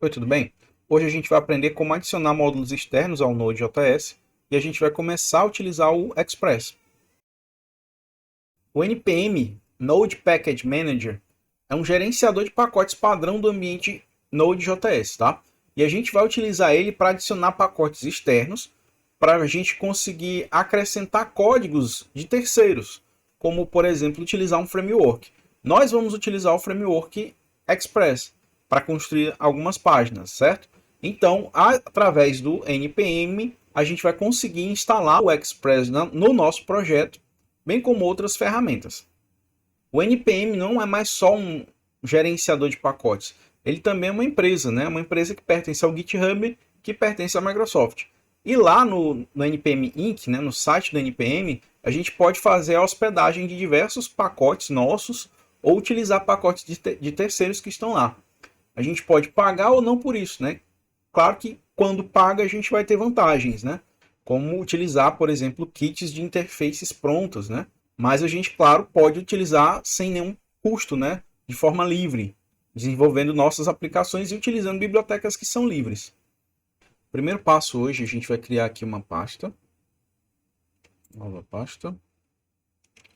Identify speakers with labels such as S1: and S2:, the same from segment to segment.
S1: Oi, tudo bem? Hoje a gente vai aprender como adicionar módulos externos ao Node.js e a gente vai começar a utilizar o Express. O NPM, Node Package Manager, é um gerenciador de pacotes padrão do ambiente Node.js, tá? E a gente vai utilizar ele para adicionar pacotes externos para a gente conseguir acrescentar códigos de terceiros, como, por exemplo, utilizar um framework. Nós vamos utilizar o framework Express para construir algumas páginas, certo? Então, através do npm, a gente vai conseguir instalar o Express no nosso projeto, bem como outras ferramentas. O npm não é mais só um gerenciador de pacotes, ele também é uma empresa, né? Uma empresa que pertence ao GitHub, que pertence à Microsoft. E lá no NPM Inc., né, no site do NPM, a gente pode fazer a hospedagem de diversos pacotes nossos ou utilizar pacotes de terceiros que estão lá. A gente pode pagar ou não por isso, né? Claro que quando paga a gente vai ter vantagens, né? Como utilizar, por exemplo, kits de interfaces prontos, né? Mas a gente, claro, pode utilizar sem nenhum custo, né? De forma livre, desenvolvendo nossas aplicações e utilizando bibliotecas que são livres. Primeiro passo hoje, a gente vai criar aqui uma pasta. Nova pasta.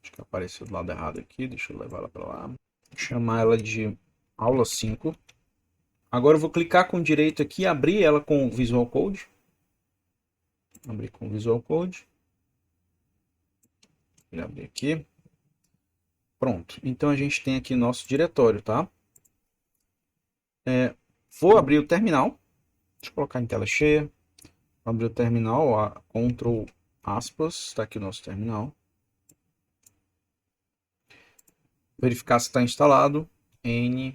S1: Acho que apareceu do lado errado aqui, deixa eu levar ela para lá. Vou chamar ela de aula 5. Agora eu vou clicar com direito aqui e abrir ela com o Visual Code. Abrir com o Visual Code. Vou abrir aqui. Pronto. Então a gente tem aqui nosso diretório, tá? Vou abrir o terminal. Deixa eu colocar em tela cheia. Vou abrir o terminal, Ctrl aspas, está aqui o nosso terminal. Verificar se está instalado. npm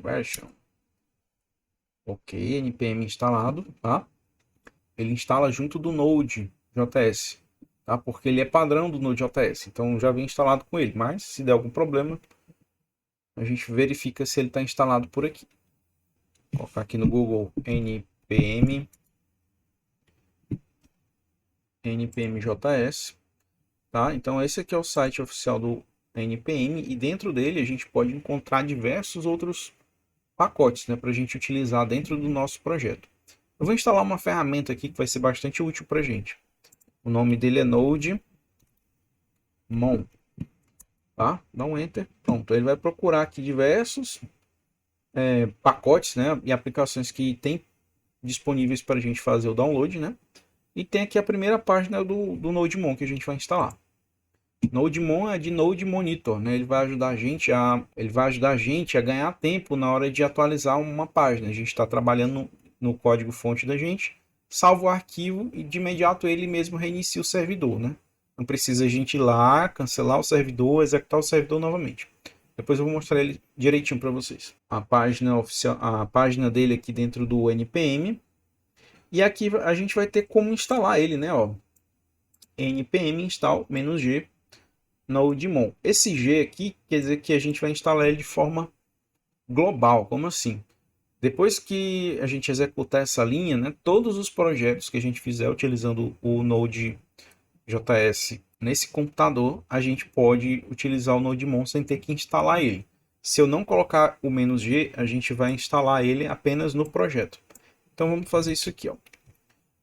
S1: version. Ok, npm instalado, tá? Ele instala junto do Node.js, tá? Porque ele é padrão do Node.js, então já vem instalado com ele, mas se der algum problema, a gente verifica se ele está instalado por aqui. Vou colocar aqui no Google npmjs, tá? Então esse aqui é o site oficial do npm e dentro dele a gente pode encontrar diversos outros pacotes, né, para a gente utilizar dentro do nosso projeto. Eu vou instalar uma ferramenta aqui que vai ser bastante útil para a gente. O nome dele é NodeMon, tá? Dá um Enter, pronto. Ele vai procurar aqui diversos pacotes, né, e aplicações que tem disponíveis para a gente fazer o download, né? E tem aqui a primeira página do NodeMon que a gente vai instalar. NodeMon é de Node Monitor, né? Ele vai ajudar a gente a ganhar tempo na hora de atualizar uma página. A gente está trabalhando no código fonte da gente, salva o arquivo e de imediato ele mesmo reinicia o servidor, né? Não precisa a gente ir lá, cancelar o servidor, executar o servidor novamente. Depois eu vou mostrar ele direitinho para vocês. A página oficial, a página dele aqui dentro do npm. E aqui a gente vai ter como instalar ele, né? Ó, npm install -g NodeMon. Esse G aqui quer dizer que a gente vai instalar ele de forma global. Como assim? Depois que a gente executar essa linha, né, todos os projetos que a gente fizer utilizando o Node.js nesse computador, a gente pode utilizar o NodeMon sem ter que instalar ele. Se eu não colocar o "-g", a gente vai instalar ele apenas no projeto. Então vamos fazer isso aqui, ó.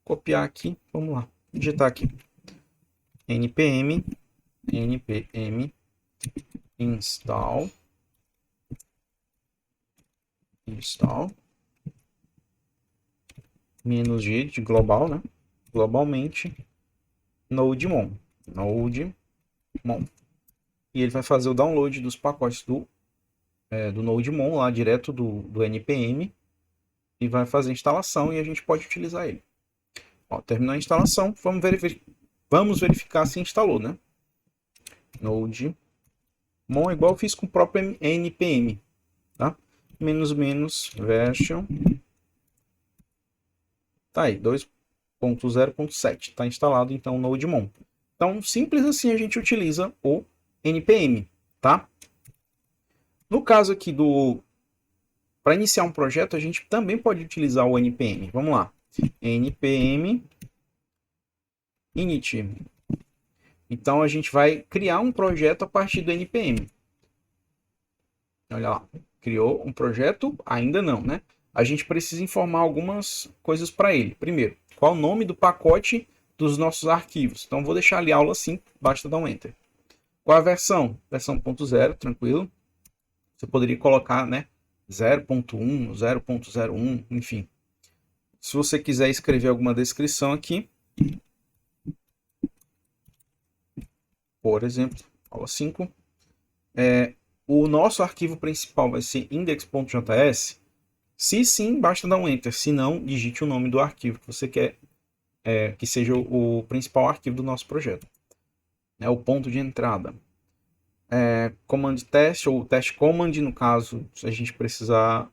S1: Copiar aqui, vamos lá, digitar aqui npm install -g de global, né? Globalmente NodeMon. E ele vai fazer o download dos pacotes do NodeMon lá direto do npm e vai fazer a instalação e a gente pode utilizar ele. Ó, terminou a instalação, vamos verificar se instalou, né? NodeMon igual eu fiz com o próprio npm, tá? -version. Tá aí, 2.0.7. Está instalado então o NodeMon. Então, simples assim a gente utiliza o npm, tá? No caso aqui para iniciar um projeto, a gente também pode utilizar o npm. Vamos lá. npm init. Então a gente vai criar um projeto a partir do npm. Olha lá, criou um projeto? Ainda não, né? A gente precisa informar algumas coisas para ele. Primeiro, qual o nome do pacote dos nossos arquivos? Então, vou deixar ali a aula assim, basta dar um Enter. Qual a versão? Versão 0.0, tranquilo. Você poderia colocar, né? 0.1, 0.01, enfim. Se você quiser escrever alguma descrição aqui, por exemplo, aula 5, o nosso arquivo principal vai ser index.js. Se sim, basta dar um Enter. Se não, digite o nome do arquivo que você quer que seja o principal arquivo do nosso projeto. É o ponto de entrada. Command test ou test command, no caso, se a gente precisar,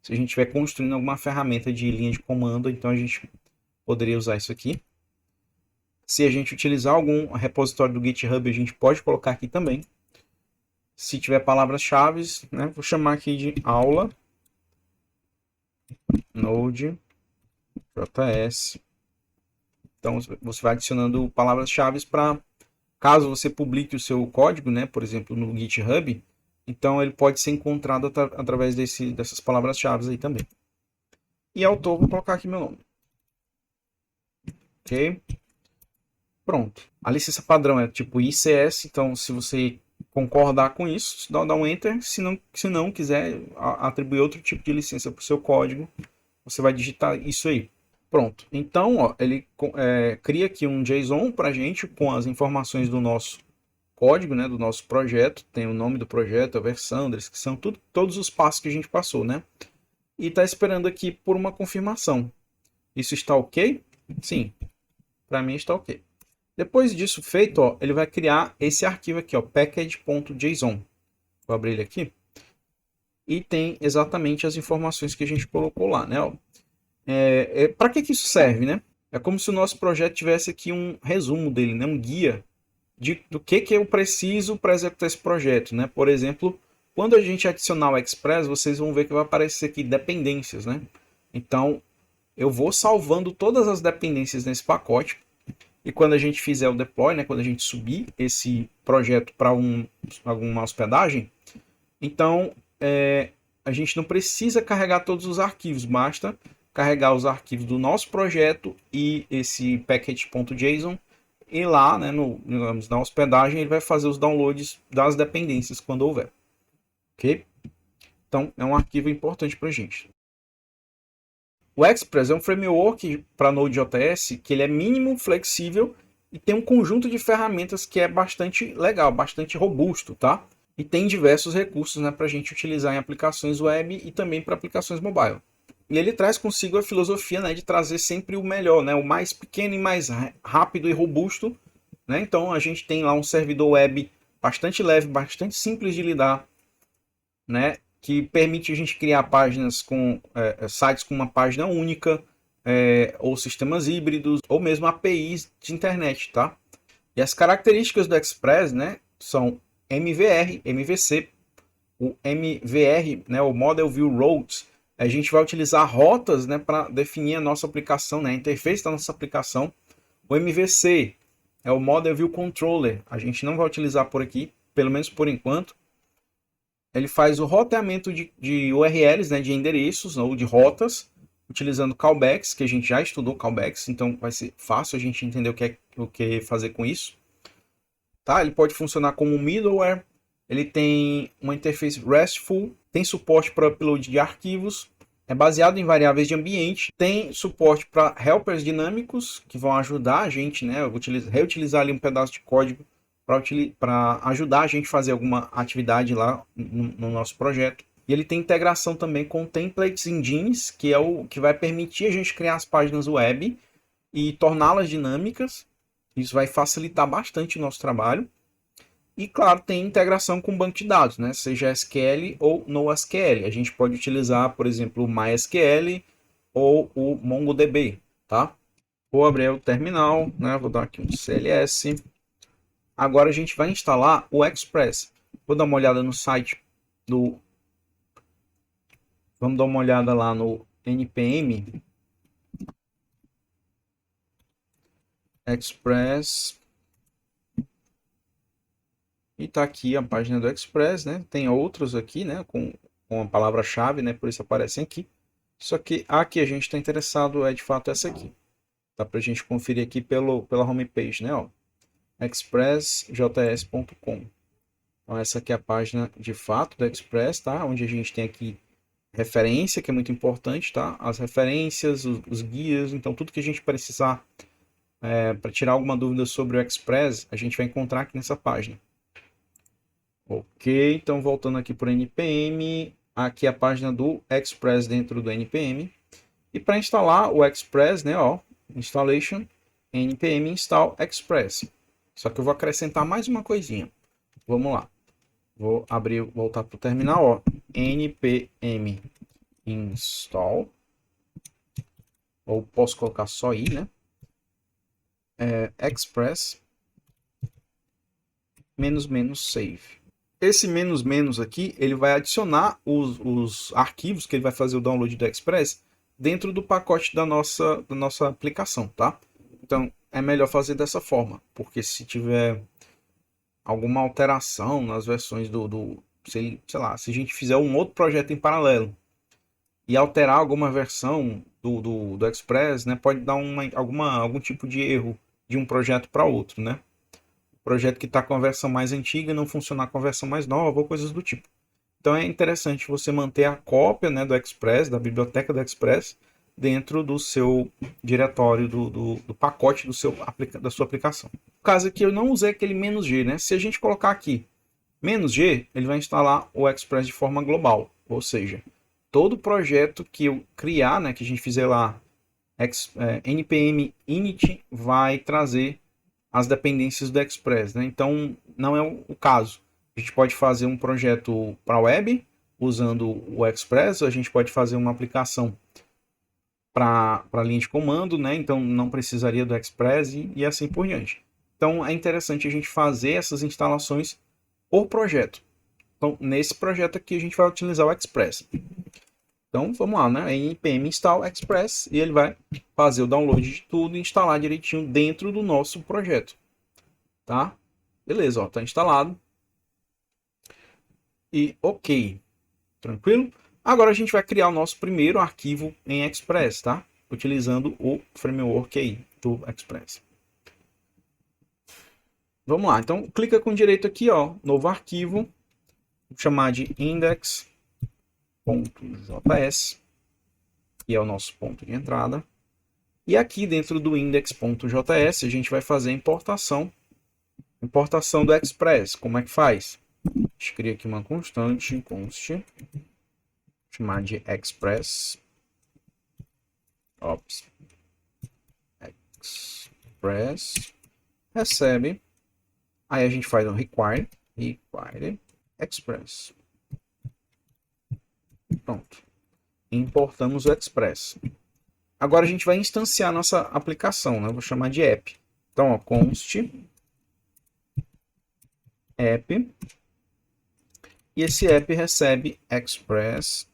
S1: se a gente estiver construindo alguma ferramenta de linha de comando, então a gente poderia usar isso aqui. Se a gente utilizar algum repositório do GitHub, a gente pode colocar aqui também. Se tiver palavras-chave, né, vou chamar aqui de aula Node.js. Então você vai adicionando palavras-chave para caso você publique o seu código, né, por exemplo, no GitHub, então ele pode ser encontrado através dessas palavras-chave aí também. E autor, vou colocar aqui meu nome. Ok? Pronto. A licença padrão é tipo ICS, então se você concordar com isso, dá um Enter. Se não quiser atribuir outro tipo de licença para o seu código, você vai digitar isso aí. Pronto. Então, ó, ele cria aqui um JSON para a gente com as informações do nosso código, né, do nosso projeto. Tem o nome do projeto, a versão, a descrição, todos os passos que a gente passou, né? E está esperando aqui por uma confirmação. Isso está ok? Sim, para mim está ok. Depois disso feito, ó, ele vai criar esse arquivo aqui, ó, package.json. Vou abrir ele aqui. E tem exatamente as informações que a gente colocou lá, né? Para que isso serve, né? É como se o nosso projeto tivesse aqui um resumo dele, né? Um guia do que eu preciso para executar esse projeto, né? Por exemplo, quando a gente adicionar o Express, vocês vão ver que vai aparecer aqui dependências, né? Então, eu vou salvando todas as dependências nesse pacote. E quando a gente fizer o deploy, né, quando a gente subir esse projeto para alguma hospedagem, então a gente não precisa carregar todos os arquivos, basta carregar os arquivos do nosso projeto e esse package.json e lá, né, digamos, na hospedagem, ele vai fazer os downloads das dependências quando houver. Ok? Então é um arquivo importante para a gente. O Express é um framework para Node.js que ele é mínimo, flexível e tem um conjunto de ferramentas que é bastante legal, bastante robusto, tá? E tem diversos recursos, né, para a gente utilizar em aplicações web e também para aplicações mobile. E ele traz consigo a filosofia, né, de trazer sempre o melhor, né, o mais pequeno e mais rápido e robusto, né? Então a gente tem lá um servidor web bastante leve, bastante simples de lidar, né, que permite a gente criar páginas com sites com uma página única, ou sistemas híbridos, ou mesmo APIs de internet, tá? E as características do Express, né, são MVR, MVC. O MVR, né, o Model View Routes, a gente vai utilizar rotas, né, para definir a nossa aplicação, né, a interface da nossa aplicação. O MVC é o Model View Controller, a gente não vai utilizar por aqui, pelo menos por enquanto. Ele faz o roteamento de URLs, né, de endereços ou de rotas, utilizando callbacks, que a gente já estudou callbacks, então vai ser fácil a gente entender o que fazer com isso. Tá? Ele pode funcionar como middleware, ele tem uma interface RESTful, tem suporte para upload de arquivos, é baseado em variáveis de ambiente, tem suporte para helpers dinâmicos, que vão ajudar a gente, né, reutilizar ali um pedaço de código para ajudar a gente a fazer alguma atividade lá no nosso projeto. E ele tem integração também com templates engines, que é o que vai permitir a gente criar as páginas web e torná-las dinâmicas. Isso vai facilitar bastante o nosso trabalho. E, claro, tem integração com banco de dados, né? Seja SQL ou NoSQL. A gente pode utilizar, por exemplo, o MySQL ou o MongoDB, tá? Vou abrir o terminal, né? Vou dar aqui um CLS. Agora a gente vai instalar o Express. Vou dar uma olhada no site do... Vamos dar uma olhada lá no npm Express E tá aqui a página do Express, né? Tem outros aqui, né? Com a palavra-chave, né? Por isso aparecem aqui. Só que a que a gente está interessado é de fato essa aqui. Dá para a gente conferir aqui pela homepage, né? Ó, expressjs.com. Então essa aqui é a página de fato do Express, tá? Onde a gente tem aqui referência, que é muito importante, tá? As referências, os guias, então tudo que a gente precisar para tirar alguma dúvida sobre o Express, a gente vai encontrar aqui nessa página. Ok, então voltando aqui para o NPM, aqui é a página do Express dentro do NPM. E para instalar o Express, né, ó, installation, npm install Express. Só que eu vou acrescentar mais uma coisinha. Vamos lá. Vou abrir, voltar para o terminal, ó, npm install, ou posso colocar só i, né? Express --save. Esse --, aqui, ele vai adicionar os arquivos que ele vai fazer o download do Express dentro do pacote da nossa aplicação, tá? Então, é melhor fazer dessa forma, porque se tiver alguma alteração nas versões sei lá, se a gente fizer um outro projeto em paralelo e alterar alguma versão do Express, né, pode dar algum tipo de erro de um projeto para outro, né? Projeto que está com a versão mais antiga não funcionar com a versão mais nova ou coisas do tipo. Então é interessante você manter a cópia, né, do Express, da biblioteca do Express, dentro do seu diretório, do pacote da sua aplicação. No caso aqui eu não usei aquele "-g", né? Se a gente colocar aqui "-g", ele vai instalar o Express de forma global, ou seja, todo projeto que eu criar, né, que a gente fizer lá, npm init vai trazer as dependências do Express, né? Então não é o caso. A gente pode fazer um projeto para web usando o Express, a gente pode fazer uma aplicação para linha de comando, né? Então não precisaria do Express e assim por diante. Então é interessante a gente fazer essas instalações por projeto. Então nesse projeto aqui a gente vai utilizar o Express. Então vamos lá, né? npm install Express e ele vai fazer o download de tudo e instalar direitinho dentro do nosso projeto. Tá? Beleza, ó, tá instalado. E ok. Tranquilo? Agora a gente vai criar o nosso primeiro arquivo em Express, tá? Utilizando o framework aí do Express. Vamos lá, então clica com direito aqui, ó, novo arquivo, vou chamar de index.js, que é o nosso ponto de entrada. E aqui dentro do index.js a gente vai fazer a importação do Express. Como é que faz? A gente cria aqui uma constante, const, chamar de Express. Express recebe. Aí a gente faz um require Express. Pronto. Importamos o Express. Agora a gente vai instanciar nossa aplicação, né? Vou chamar de app. Então, ó, const app. E esse app recebe Express.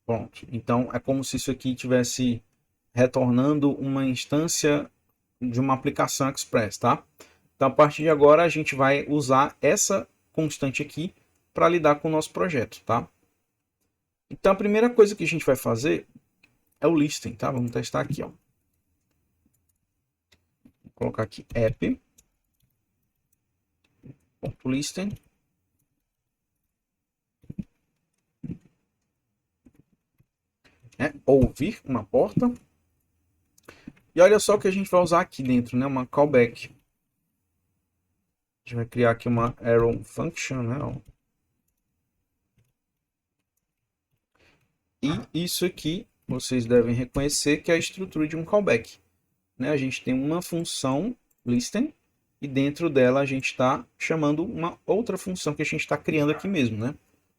S1: Pronto. Então é como se isso aqui estivesse retornando uma instância de uma aplicação Express, tá? Então a partir de agora a gente vai usar essa constante aqui para lidar com o nosso projeto, tá? Então a primeira coisa que a gente vai fazer é o listing, tá? Vamos testar aqui, ó. Vou colocar aqui app.listing. Ouvir uma porta. E olha só o que a gente vai usar aqui dentro, né? Uma callback. A gente vai criar aqui uma arrow function, né? E isso aqui vocês devem reconhecer que é a estrutura de um callback, né? A gente tem uma função listen e dentro dela a gente está chamando uma outra função que a gente está criando aqui mesmo, né?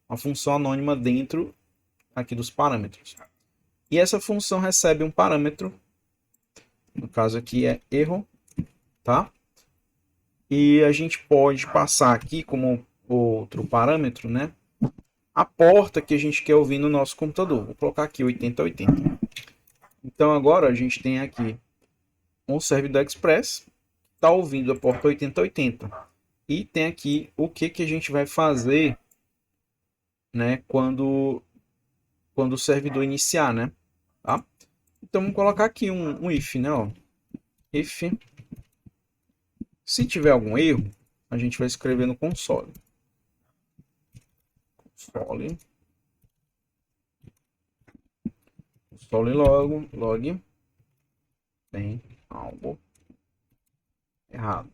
S1: Uma função anônima dentro aqui dos parâmetros. E essa função recebe um parâmetro, no caso aqui é erro, tá? E a gente pode passar aqui como outro parâmetro, né? A porta que a gente quer ouvir no nosso computador. Vou colocar aqui 8080. Então agora a gente tem aqui um servidor Express está ouvindo a porta 8080. E tem aqui o que a gente vai fazer, né, quando o servidor iniciar, né? Tá? Então vamos colocar aqui um if, né? Ó. If, se tiver algum erro, a gente vai escrever no console. Console log tem algo errado.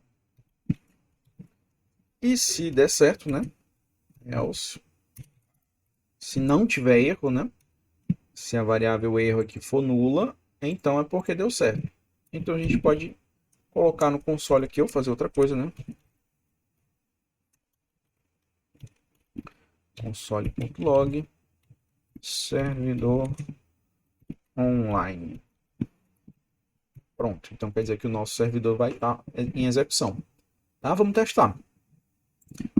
S1: E se der certo, né? Else, se não tiver erro, né? Se a variável erro aqui for nula, então é porque deu certo. Então a gente pode colocar no console aqui ou fazer outra coisa, né? Console.log servidor online. Pronto, então quer dizer que o nosso servidor vai estar em execução. Tá? Vamos testar.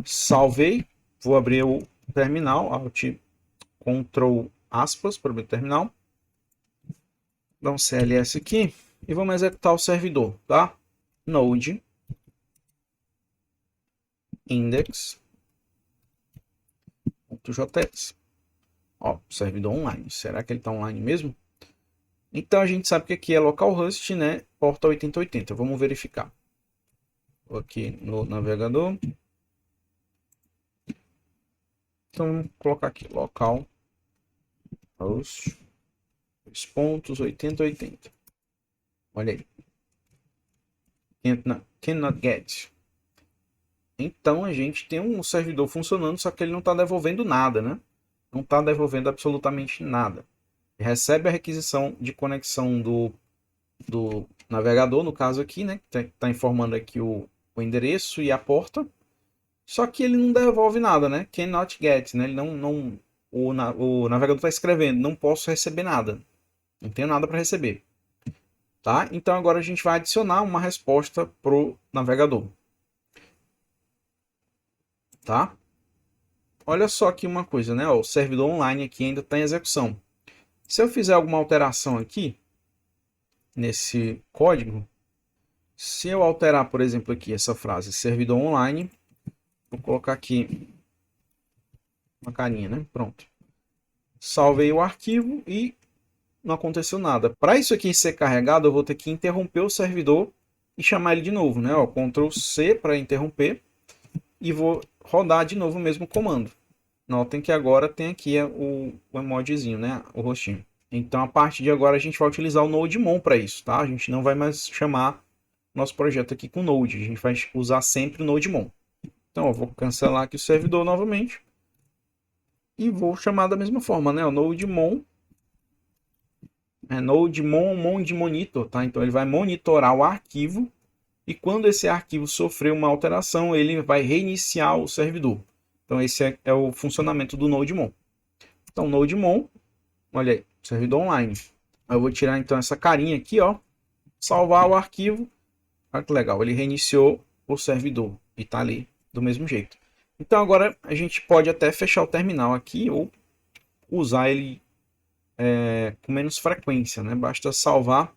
S1: Salvei, vou abrir o terminal, Alt Ctrl aspas para abrir o terminal. Dá um CLS aqui e vamos executar o servidor, tá? Node index.js. Ó, servidor online. Será que ele está online mesmo? Então a gente sabe que aqui é localhost, né? Porta 8080. Vamos verificar. Vou aqui no navegador. Então vamos colocar aqui localhost 2.8080. Olha aí. Cannot get. Então a gente tem um servidor funcionando, só que ele não está devolvendo nada, né? Não está devolvendo absolutamente nada. Recebe a requisição de conexão do navegador, no caso aqui, né? Que está informando aqui o endereço e a porta. Só que ele não devolve nada, né? Cannot get, né? Ele não o navegador está escrevendo, não posso receber nada. Não tenho nada para receber. Tá? Então agora a gente vai adicionar uma resposta pro navegador. Tá? Olha só aqui uma coisa, né? O servidor online aqui ainda está em execução. Se eu fizer alguma alteração aqui nesse código, se eu alterar, por exemplo, aqui essa frase servidor online, vou colocar aqui uma carinha, né? Pronto. Salvei o arquivo e não aconteceu nada. Para isso aqui ser carregado, eu vou ter que interromper o servidor e chamar ele de novo, né? Ó, Ctrl C para interromper e vou rodar de novo o mesmo comando. Notem que agora tem aqui o emojizinho, né? O rostinho. Então, a partir de agora, a gente vai utilizar o NodeMon para isso, tá? A gente não vai mais chamar nosso projeto aqui com Node. A gente vai usar sempre o NodeMon. Então, eu vou cancelar aqui o servidor novamente. E vou chamar da mesma forma, né? O NodeMon. Mon de monitor, tá? Então, ele vai monitorar o arquivo. E quando esse arquivo sofrer uma alteração, ele vai reiniciar o servidor. Então, esse é o funcionamento do NodeMon. Então, NodeMon, olha aí, servidor online. Eu vou tirar então essa carinha aqui, ó, salvar o arquivo. Olha que legal, ele reiniciou o servidor e tá ali do mesmo jeito. Então agora a gente pode até fechar o terminal aqui ou usar ele com menos frequência, né? Basta salvar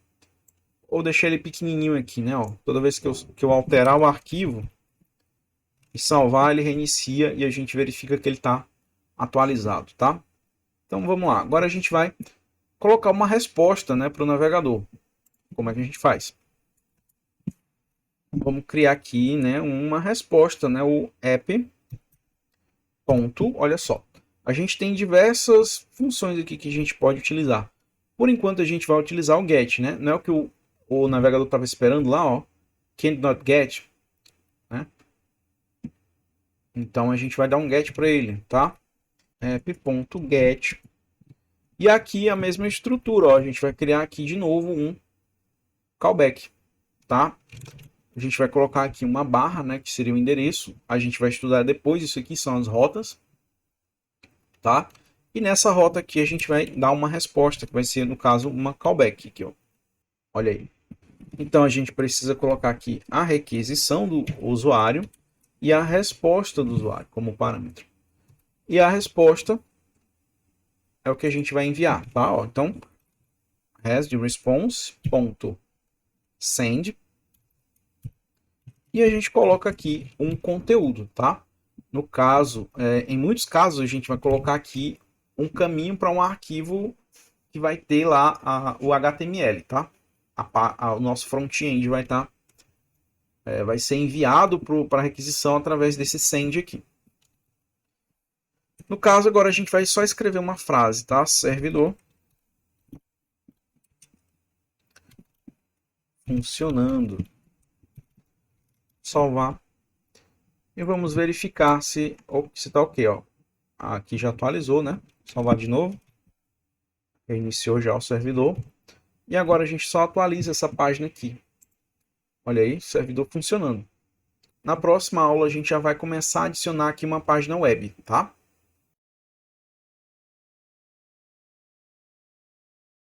S1: ou deixar ele pequenininho aqui, né? Ó, toda vez que eu alterar o arquivo e salvar, ele reinicia e a gente verifica que ele está atualizado, tá? Então vamos lá. Agora a gente vai colocar uma resposta, né, para o navegador. Como é que a gente faz? Vamos criar aqui, né, uma resposta, né, o app. Ponto, olha só. A gente tem diversas funções aqui que a gente pode utilizar. Por enquanto a gente vai utilizar o get, né? Não é o que o navegador estava esperando lá, ó. Cannot get, né? Então a gente vai dar um get para ele, tá? App.get. E aqui a mesma estrutura, ó. A gente vai criar aqui de novo um callback, tá? A gente vai colocar aqui uma barra, né, que seria o endereço. A gente vai estudar depois, isso aqui são as rotas, tá? E nessa rota aqui a gente vai dar uma resposta, que vai ser, no caso, uma callback aqui, ó. Olha aí. Então a gente precisa colocar aqui a requisição do usuário e a resposta do usuário como parâmetro. E a resposta é o que a gente vai enviar, tá? Ó, então, response.send e a gente coloca aqui um conteúdo, tá? No caso, em muitos casos, a gente vai colocar aqui um caminho para um arquivo que vai ter lá o HTML, tá? O nosso front-end vai estar, vai ser enviado para requisição através desse send aqui. No caso, agora a gente vai só escrever uma frase, tá? Servidor funcionando. Salvar. E vamos verificar se está ok, ó. Aqui já atualizou, né? Salvar de novo. Reiniciou já o servidor. E agora a gente só atualiza essa página aqui. Olha aí, servidor funcionando. Na próxima aula a gente já vai começar a adicionar aqui uma página web, tá?